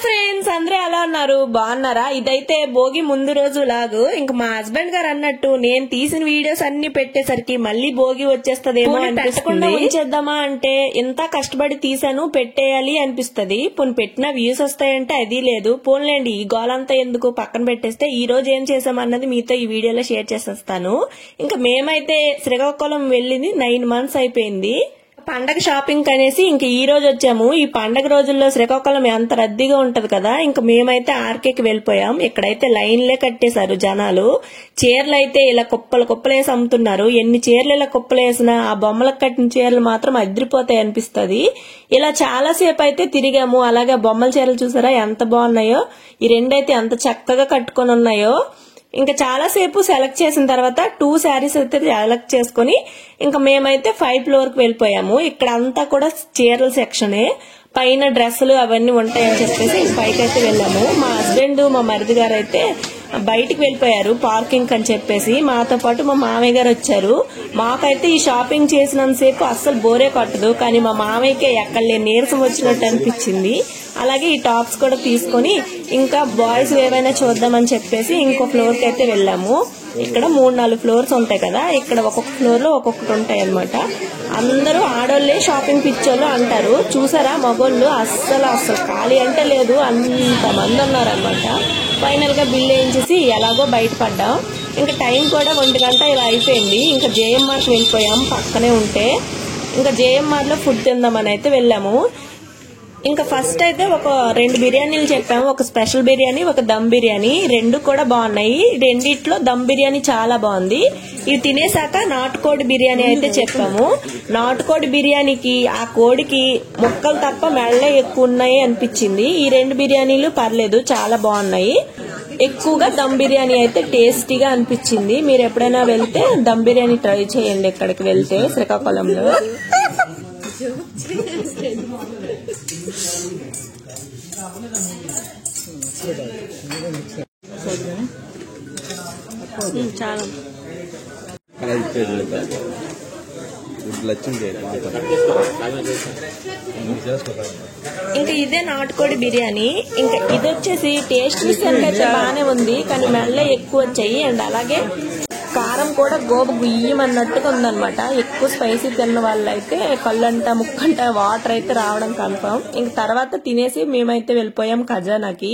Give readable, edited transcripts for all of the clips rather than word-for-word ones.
Friends, అందరూ ఎలా ఉన్నారు? బాగున్నారా? ఇదైతే భోగి ముందు రోజు లాగు. ఇంక మా హస్బెండ్ గారు అన్నట్టు నేను తీసిన వీడియోస్ అన్ని పెట్టేసరికి మళ్ళీ భోగి వచ్చేస్తదేమో అనిపిస్తుంది. ఉంచేద్దామా అంటే ఎంత కష్టపడి తీసాను, పెట్టేయాలి అనిపిస్తుంది. పోనీ పెట్టినా వ్యూస్ వస్తాయంటే అది లేదు. పోన్లేండి, ఈ గోలంతా ఎందుకు, పక్కన పెట్టేస్తే ఈ రోజు ఏం చేసామన్నది మీతో ఈ వీడియోలో షేర్ చేసేస్తాను. ఇంకా మేమైతే శ్రీకాకుళం వెళ్ళింది 9 months అయిపోయింది. పండగ షాపింగ్ అనేసి ఇంక ఈ రోజు వచ్చాము. ఈ పండగ రోజుల్లో శ్రీకాకుళం ఎంత రద్దీగా ఉంటది కదా. ఇంక మేమైతే ఆర్కేకి వెళ్ళిపోయాం. ఇక్కడైతే లైన్లే కట్టేశారు జనాలు. చీరలు అయితే ఇలా కుప్పలేసి అమ్ముతున్నారు. ఎన్ని చీరలు ఇలా కుప్పలేసినా ఆ బొమ్మలకు కట్టిన చీరలు మాత్రం అదిరిపోతాయి అనిపిస్తుంది. ఇలా చాలా సేపు అయితే తిరిగాము. అలాగే బొమ్మల చీరలు చూసారా ఎంత బాగున్నాయో. ఈ రెండైతే ఎంత చక్కగా కట్టుకొని ఉన్నాయో. ఇంకా చాలా సేపు సెలెక్ట్ చేసిన తర్వాత 2 శారీస్ అయితే సెలెక్ట్ చేసుకుని ఇంకా మేమైతే 5th floor కి వెళ్ళిపోయాము. ఇక్కడ అంతా కూడా చీరల సెక్షనే, పైన డ్రెస్సులు అవన్నీ ఉంటాయని చెప్పేసి పైకి అయితే వెళ్ళాము. మా హస్బెండ్ మా మరిది గారు అయితే బయటికి వెళ్ళిపోయారు పార్కింగ్ అని చెప్పేసి. మాతో పాటు మా మామయ్య గారు వచ్చారు. మాకైతే ఈ షాపింగ్ చేసినంతసేపు అస్సలు బోరే కొట్టదు, కానీ మా మామయ్యకే ఎక్కడ లేని నీరసం వచ్చినట్టు అనిపించింది. అలాగే ఈ టాప్స్ కూడా తీసుకొని ఇంకా బాయ్స్ ఏవైనా చూద్దామని చెప్పేసి ఇంకో ఫ్లోర్ కి అయితే వెళ్ళాము. ఇక్కడ 3-4 floors ఉంటాయి కదా. ఇక్కడ ఒక్కొక్క ఫ్లోర్ లో ఒక్కొక్కటి ఉంటాయి అన్నమాట. అందరూ ఆడోళ్లే షాపింగ్ పిచ్చోళ్ళు అంటారు. చూసారా, మగోళ్ళు అస్సలు ఖాళీ అంటే లేదు, అంతమంది ఉన్నారనమాట. ఫైనల్ గా బిల్ వేయించేసి ఎలాగో బయటపడ్డాం. ఇంకా టైం కూడా 1 గంట ఇలా అయిపోయింది. ఇంకా జేఎంఆర్కి వెళ్ళిపోయాం, పక్కనే ఉంటే. ఇంకా జేఎంఆర్ లో ఫుడ్ తిందామని అయితే వెళ్ళాము. ఇంకా ఫస్ట్ అయితే ఒక 2 బిర్యానీలు చెప్పాము. ఒక స్పెషల్ బిర్యానీ, ఒక దమ్ బిర్యానీ. 2 కూడా బాగున్నాయి. రెండిట్లో దమ్ బిర్యానీ చాలా బాగుంది. ఇది తినేసాక నాటుకోడి బిర్యానీ అయితే చెప్పాము. నాటుకోడి బిర్యానీకి ఆ కోడికి ముక్కలు తప్ప మెళ్ళే ఎక్కువ ఉన్నాయి అనిపించింది. ఈ 2 బిర్యానీలు పర్లేదు, చాలా బాగున్నాయి. ఎక్కువగా దమ్ బిర్యానీ అయితే టేస్టీగా అనిపించింది. మీరు ఎప్పుడైనా వెళ్తే దమ్ బిర్యానీ ట్రై చేయండి ఇక్కడికి వెళ్తే శ్రీకాకుళంలో. చాలా ఇంకా ఇదే నాటుకోడి బిర్యానీ. ఇంకా ఇది వచ్చేసి టేస్ట్ విషయానికి అయితే బాగానే ఉంది, కానీ మెల్ల ఎక్కువ వచ్చాయి. అండ్ అలాగే కారం కూడా గోబు గుయ్యమన్నట్టుగా ఉందన్నమాట. ఎక్కువ స్పైసీ తిన్న వాళ్ళు అయితే కళ్ళంట ముక్కంట వాటర్ అయితే రావడం కన్ఫర్మ్. ఇంక తర్వాత తినేసి మేమైతే వెళ్ళిపోయాం ఖజానాకి.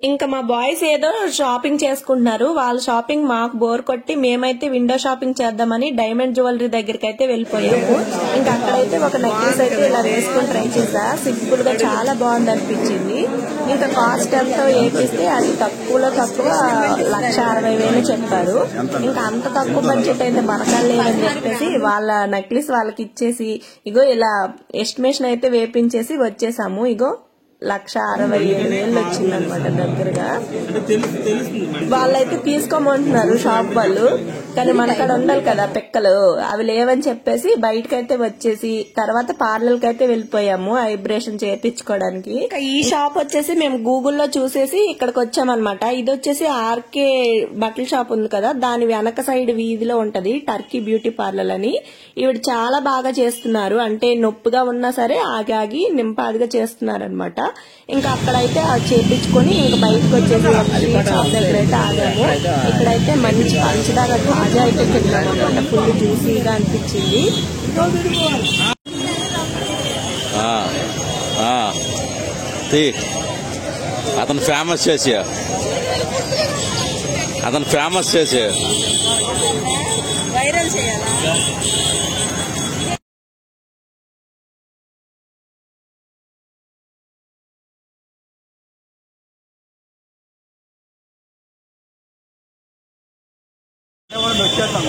ఇంకా మా బాయ్స్ ఏదో షాపింగ్ చేసుకుంటున్నారు. వాళ్ళ షాపింగ్ మాకు బోర్ కొట్టి మేమైతే విండో షాపింగ్ చేద్దామని డైమండ్ జ్యువెలరీ దగ్గరికి అయితే వెళ్ళిపోయాము. ఇంకా అక్కడైతే ఒక నెక్లెస్ అయితే ఇలా వేసుకుని ట్రై చేసా. సింపుల్ గా చాలా బాగుంది అనిపించింది. ఇంకా కాస్ట్ ఎంతో ఏపిస్తే అది తక్కువలో తక్కువ 1,60,000 చెప్పారు. ఇంకా అంత తక్కువ బడ్జెట్ అయితే మనకాలేదని చెప్పేసి వాళ్ళ నెక్లెస్ వాళ్ళకి ఇచ్చేసి ఇగో ఇలా ఎస్టిమేషన్ అయితే వేపించేసి వచ్చేసాము. ఇగో 1,67,000 వచ్చిందనమాట దగ్గరగా. వాళ్ళైతే తీసుకోమంటున్నారు షాప్ వాళ్ళు, కానీ మనకాడ ఉండాలి కదా పెక్కలు, అవి లేవని చెప్పేసి బయటకైతే వచ్చేసి తర్వాత పార్లర్ కి అయితే వెళ్ళిపోయాము ఐబ్రేషన్ చేయించుకోవడానికి. ఈ షాప్ వచ్చేసి మేము గూగుల్లో చూసేసి ఇక్కడికి వచ్చామన్నమాట. ఇది వచ్చేసి ఆర్కే బట్టల షాప్ ఉంది కదా, దాని వెనక సైడ్ వీధిలో ఉంటది టర్కీ బ్యూటీ పార్లర్ అని. ఈవిడ చాలా బాగా చేస్తున్నారు, అంటే నొప్పిగా ఉన్నా సరే ఆగి నింపాదిగా చేస్తున్నారు అనమాట. ఇంకా అక్కడైతే అది చేపించుకొని ఇంకా బయటకు వచ్చేసి షాప్ దగ్గర అయితే ఆగాము. ఇక్కడైతే మంచి పంచదార తాజా అయితే తిన్నాము అనమాట. ఫుల్ జ్యూసీగా అనిపించింది. అతను ఫేమస్ చేసి వైరల్ చేయాలా? వచ్చేస్తాం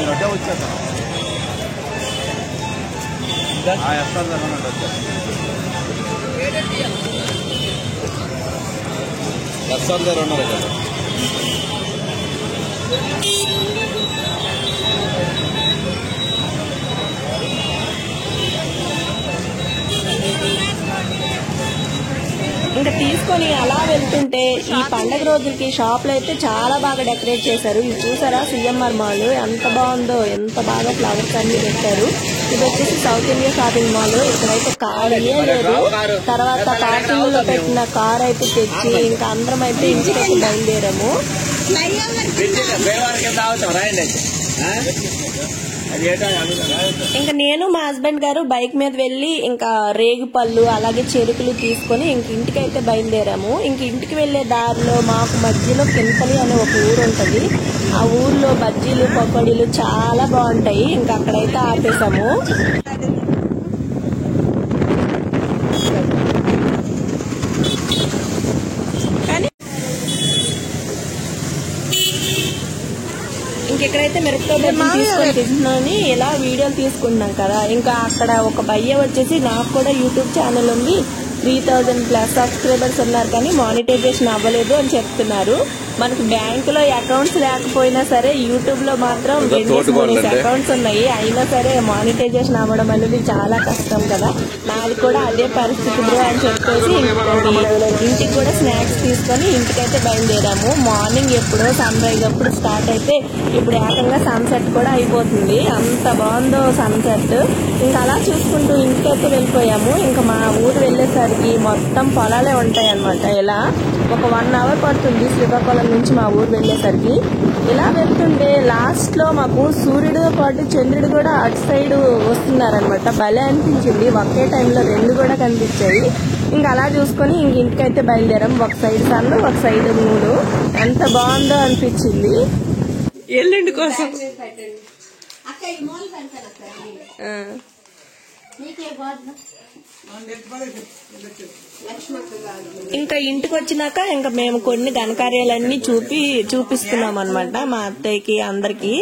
దగ్గర ఉన్నారు కదా. ఇంకా తీసుకొని అలా వెళ్తుంటే ఈ పండగ రోజులకి షాప్ లో అయితే చాలా బాగా డెకరేట్ చేశారు. ఇది చూసారా సిఎంఆర్ మాల్ ఎంత బాగుందో, ఎంత బాగా ఫ్లవర్స్ అన్ని పెట్టారు. ఇది వచ్చేసి సౌత్ ఇండియా షాపింగ్ మాల్. ఇక్కడైతే కార్ లేదు. తర్వాత పార్కింగ్ లో పెట్టిన కార్ అయితే తెచ్చి ఇంకా అందరం అయితే ఇంటికి బయలుదేరాము. ఇంకా నేను మా హస్బెండ్ గారు బైక్ మీద వెళ్లి ఇంకా రేగు పళ్ళు అలాగే చెరుకులు తీసుకొని ఇంక ఇంటికైతే బయలుదేరాము. ఇంక ఇంటికి వెళ్లే దారిలో మాకు మధ్యలో కింతలి అనే ఒక ఊరు ఉంటది. ఆ ఊర్లో బజ్జీలు పకోడీలు చాలా బాగుంటాయి. ఇంకా అక్కడైతే ఆపేసాము. ఇంకెక్కడైతే మిరపకాయ బజ్జీ తీసుకొని తింటున్నాని ఇలా వీడియోలు తీసుకుంటున్నాం కదా. ఇంకా అక్కడ ఒక భయ్య వచ్చేసి నాకు కూడా యూట్యూబ్ ఛానల్ ఉంది, 3000+ సబ్స్క్రైబర్స్ ఉన్నారు కానీ మానిటైజేషన్ అవ్వలేదు అని చెప్తున్నారు. మనకి బ్యాంకులో అకౌంట్స్ లేకపోయినా సరే యూట్యూబ్ లో మాత్రం 2 అకౌంట్స్ ఉన్నాయి. అయినా సరే మానిటైజేషన్ అవ్వడం అనేది చాలా కష్టం కదా. నాది కూడా అదే పరిస్థితి అని చెప్పేసి ఇంటికి కూడా స్నాక్స్ తీసుకొని ఇంటికైతే బయలుదేరాము. మార్నింగ్ ఎప్పుడో సన్ రైజ్ అప్పుడు స్టార్ట్ అయితే ఇప్పుడు ఏకంగా సన్సెట్ కూడా అయిపోతుంది. అంత బాగుందో సన్సెట్. ఇంకా అలా చూసుకుంటూ ఇంటికైతే వెళ్ళిపోయాము. ఇంకా మా ఊరు వెళ్ళేసరికి మొత్తం పొలాలే ఉంటాయి అన్నమాట. ఇలా ఒక 1 అవర్ పడుతుంది శ్రీకాకుళం నుంచి మా ఊరు వెళ్ళేసరికి. ఇలా వెళ్తుంటే లాస్ట్ లో మాకు సూర్యుడు పాటు చంద్రుడు కూడా అటు సైడ్ వస్తున్నారనమాట. భలే అనిపించింది. ఒకే టైంలో 2 కూడా కనిపించాయి. ఇంకా అలా చూసుకొని ఇంక ఇంటికైతే బయలుదేరాం. ఒక సైడ్ సన్, ఒక సైడ్ మూడు. ఎంత బాగుందో అనిపించింది. ఎల్లుండి కోసం ఇంకా ఇంటికి వచ్చినాక ఇంకా మేము కొన్ని ఘనకార్యాలన్నీ చూపిస్తున్నాం అన్నమాట మా అత్తయ్యకి అందరికి.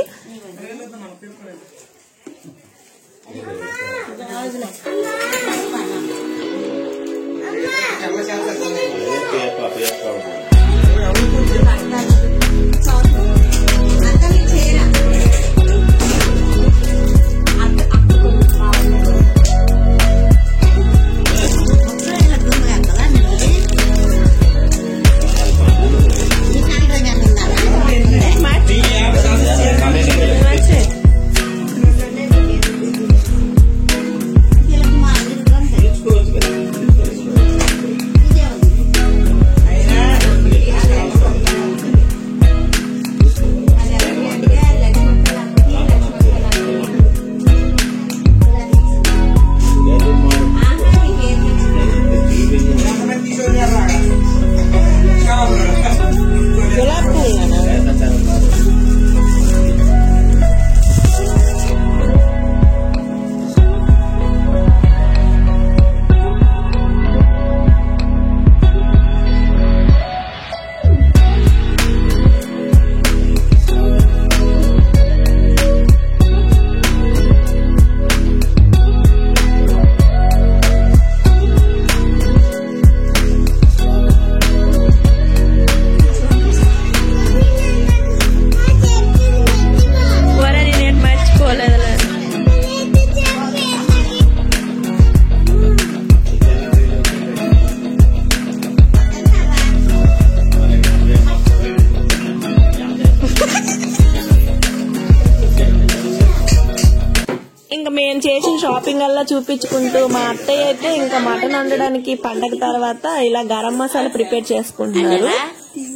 ఇంకా మేము చేసిన షాపింగ్ అలా చూపించుకుంటూ మా అత్తయ్య అయితే ఇంకా మటన్ వండడానికి పండగ తర్వాత ఇలా గరం మసాలా ప్రిపేర్ చేసుకుంటున్నారు.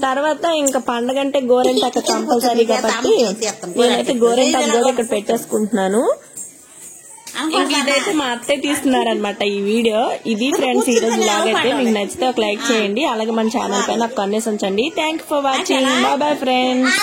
తర్వాత ఇంకా పండగ అంటే గోరెంటాకు కంపల్సరీ కాబట్టి నేనైతే గోరెంటాకు కూడా ఇక్కడ పెట్టేసుకుంటున్నాను. ఇదైతే మా అత్తయ్య తీస్తున్నారనమాట ఈ వీడియో. ఇది ఫ్రెండ్స్ ఈ రోజు బ్లాగ్ అయితే మీకు నచ్చితే ఒక లైక్ చేయండి. అలాగే మన ఛానల్ పైన ఒక కన్నేసి ఉంచండి. Thank you for watching. Bye bye friends.